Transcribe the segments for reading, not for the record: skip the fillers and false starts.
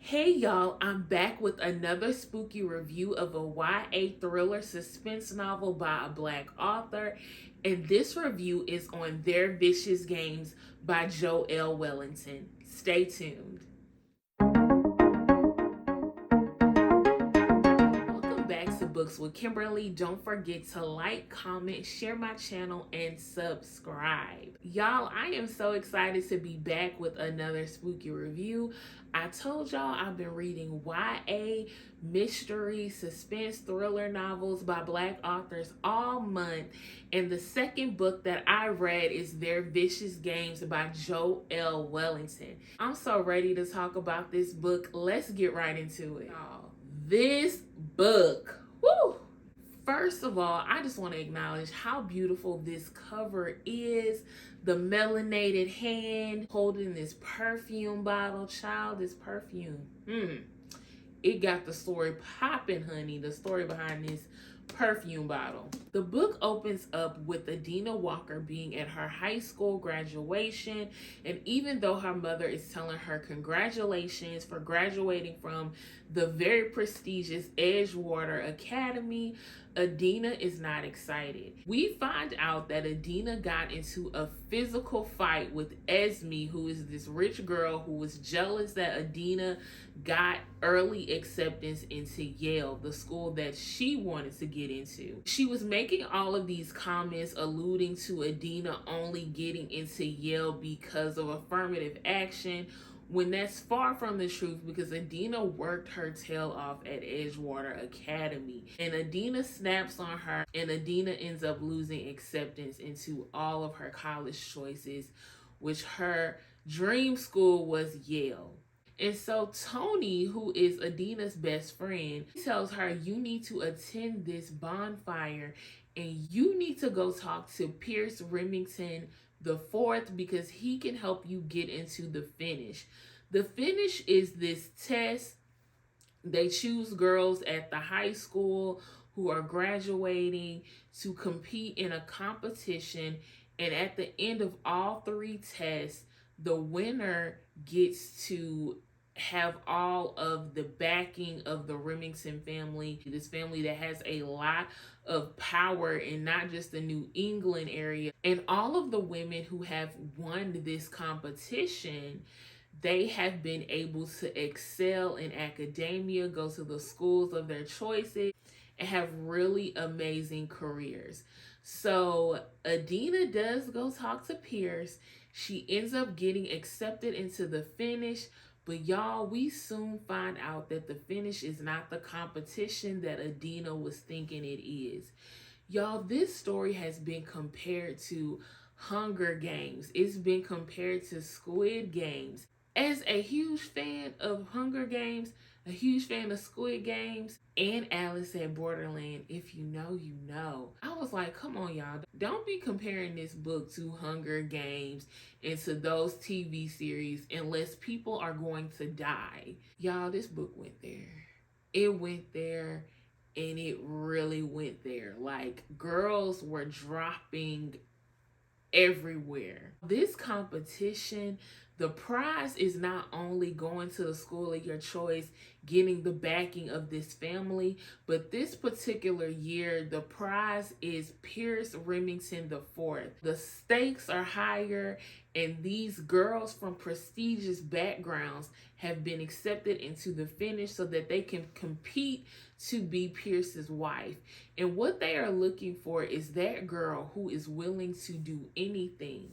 Hey y'all, I'm back with another spooky review of a YA thriller suspense novel by a Black author, and this review is on Their Vicious Games by Joelle Wellington. Stay tuned. Welcome back to Books with Kimberly. Don't forget to like, comment, share my channel, and subscribe. Y'all, I am so excited to be back with another spooky review. I told y'all I've been reading YA mystery, suspense, thriller novels by Black authors all month, and the second book that I read is Their Vicious Games by Joelle Wellington. I'm so ready to talk about this book. Let's get right into it. Y'all, this book, woo! First of all, I just want to acknowledge how beautiful this cover is. The melanated hand holding this perfume bottle. Child, this perfume. It got the story popping, honey. The story behind this perfume bottle. The book opens up with Adina Walker being at her high school graduation, and even though her mother is telling her congratulations for graduating from the very prestigious Edgewater Academy, Adina is not excited. We find out that Adina got into a physical fight with Esme, who is this rich girl who was jealous that Adina got early acceptance into Yale, the school that she wanted to get into. She was making all of these comments alluding to Adina only getting into Yale because of affirmative action, when that's far from the truth, because Adina worked her tail off at Edgewater Academy. And Adina snaps on her, and Adina ends up losing acceptance into all of her college choices, which her dream school was Yale. And so Tony, who is Adina's best friend, tells her, you need to attend this bonfire and you need to go talk to Pierce Remington the fourth, because he can help you get into the finish. The finish is this test. They choose girls at the high school who are graduating to compete in a competition, and at the end of all three tests, the winner gets to have all of the backing of the Remington family, this family that has a lot of power in not just the New England area. And all of the women who have won this competition, they have been able to excel in academia, go to the schools of their choices, and have really amazing careers. So Adina does go talk to Pierce. She ends up getting accepted into the finish. But y'all, we soon find out that the finish is not the competition that Adina was thinking it is. Y'all, this story has been compared to Hunger Games. It's been compared to Squid Games. As a huge fan of Hunger Games, a huge fan of Squid Games, and Alice at Borderland, if you know, you know. I was like, come on, y'all. Don't be comparing this book to Hunger Games and to those TV series unless people are going to die. Y'all, this book went there. It went there, and it really went there. Like, girls were dropping everywhere. This competition, the prize is not only going to the school of your choice, getting the backing of this family, but this particular year, the prize is Pierce Remington the fourth. The stakes are higher, and these girls from prestigious backgrounds have been accepted into the finish so that they can compete to be Pierce's wife. And what they are looking for is that girl who is willing to do anything,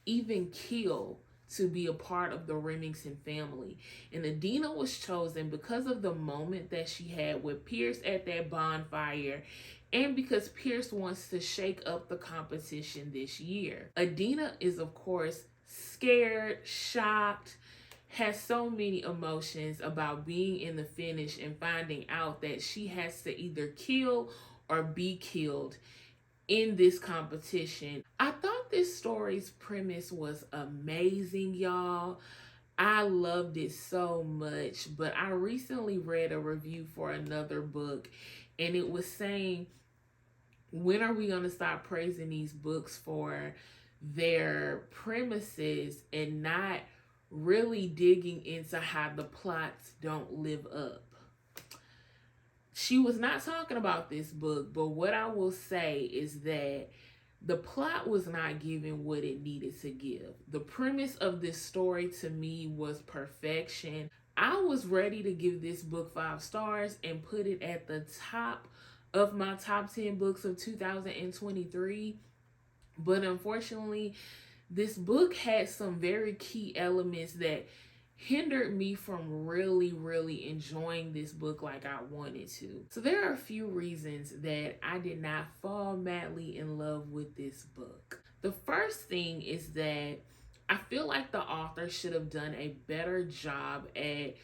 even kill, to be a part of the Remington family. And Adina was chosen because of the moment that she had with Pierce at that bonfire, and because Pierce wants to shake up the competition this year. Adina is, of course, scared, shocked, has so many emotions about being in the finish and finding out that she has to either kill or be killed in this competition. I thought this story's premise was amazing, y'all. I loved it so much, but I recently read a review for another book, and it was saying, when are we going to stop praising these books for their premises and not really digging into how the plots don't live up. She was not talking about this book, but what I will say is that the plot was not giving what it needed to give. The premise of this story to me was perfection. I was ready to give this book 5 stars and put it at the top of my top 10 books of 2023. But unfortunately, this book had some very key elements that hindered me from really enjoying this book like I wanted to. So there are a few reasons that I did not fall madly in love with this book. The first thing is that I feel like the author should have done a better job at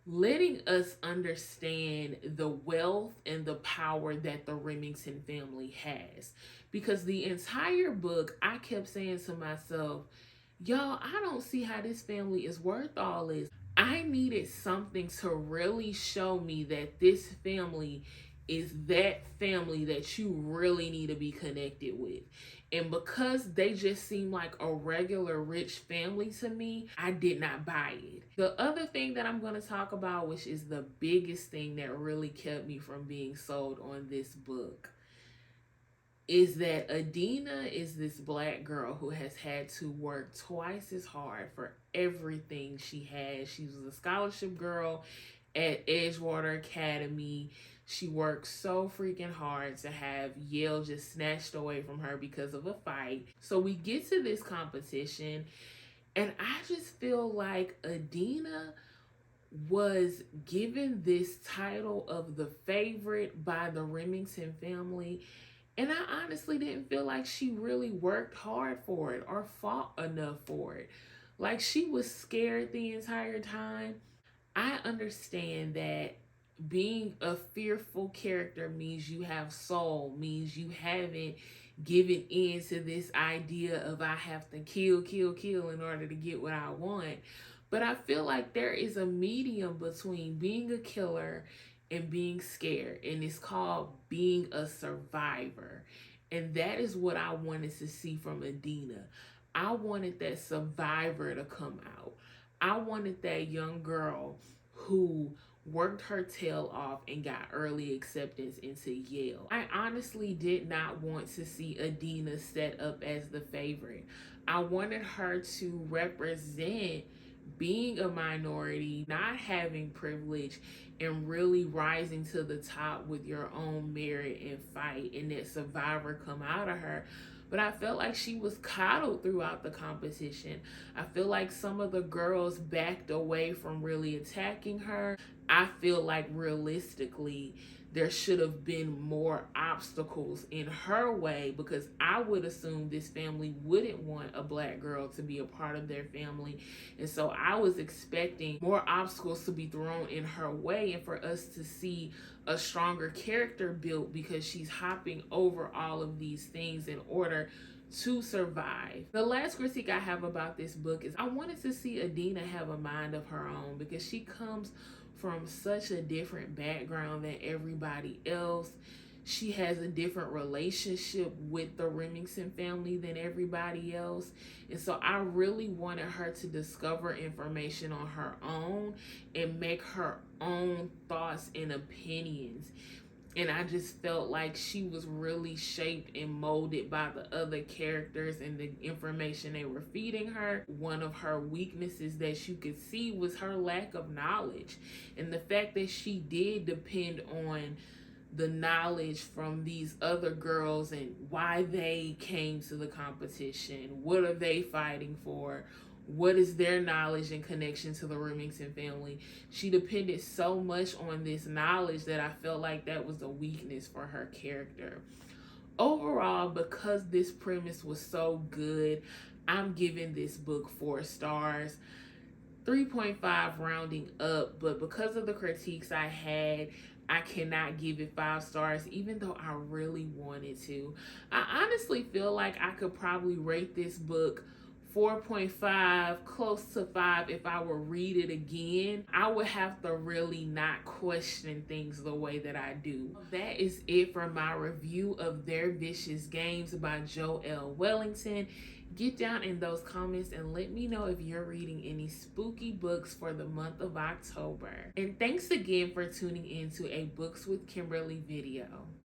letting us understand the wealth and the power that the Remington family has. Because the entire book, I kept saying to myself, y'all, I don't see how this family is worth all this. I needed something to really show me that this family is that family that you really need to be connected with. And because they just seem like a regular rich family to me, I did not buy it. The other thing that I'm going to talk about, which is the biggest thing that really kept me from being sold on this book, is that Adina is this black girl who has had to work twice as hard for everything she has. She was a scholarship girl at Edgewater Academy. She worked so freaking hard to have Yale just snatched away from her because of a fight. So we get to this competition, and I just feel like Adina was given this title of the favorite by the Remington family. And I honestly didn't feel like she really worked hard for it or fought enough for it. Like, she was scared the entire time. I understand that being a fearful character means you have soul, means you haven't given in to this idea of I have to kill in order to get what I want. But I feel like there is a medium between being a killer and being scared, and it's called being a survivor. And that is what I wanted to see from Adina. I wanted that survivor to come out. I wanted that young girl who worked her tail off and got early acceptance into Yale. I honestly did not want to see Adina set up as the favorite. I wanted her to represent being a minority, not having privilege, and really rising to the top with your own merit and fight, and that survivor come out of her. But I felt like she was coddled throughout the competition. I feel like some of the girls backed away from really attacking her. I feel like realistically, there should have been more obstacles in her way, because I would assume this family wouldn't want a black girl to be a part of their family. And so I was expecting more obstacles to be thrown in her way and for us to see a stronger character built, because she's hopping over all of these things in order to survive. The last critique I have about this book is I wanted to see Adina have a mind of her own, because she comes from such a different background than everybody else. She has a different relationship with the Remington family than everybody else. And so I really wanted her to discover information on her own and make her own thoughts and opinions. And I just felt like she was really shaped and molded by the other characters and the information they were feeding her. One of her weaknesses that you could see was her lack of knowledge, and the fact that she did depend on the knowledge from these other girls and why they came to the competition. What are they fighting for? What is their knowledge and connection to the Remington family? She depended so much on this knowledge that I felt like that was a weakness for her character. Overall, because this premise was so good, I'm giving this book 4 stars. 3.5 rounding up, but because of the critiques I had, I cannot give it 5 stars, even though I really wanted to. I honestly feel like I could probably rate this book 4.5, close to 5 if I were read it again. I would have to really not question things the way that I do. That is it for my review of Their Vicious Games by Joelle Wellington. Get down in those comments and let me know if you're reading any spooky books for the month of October. And thanks again for tuning in to a Books with Kimberly video.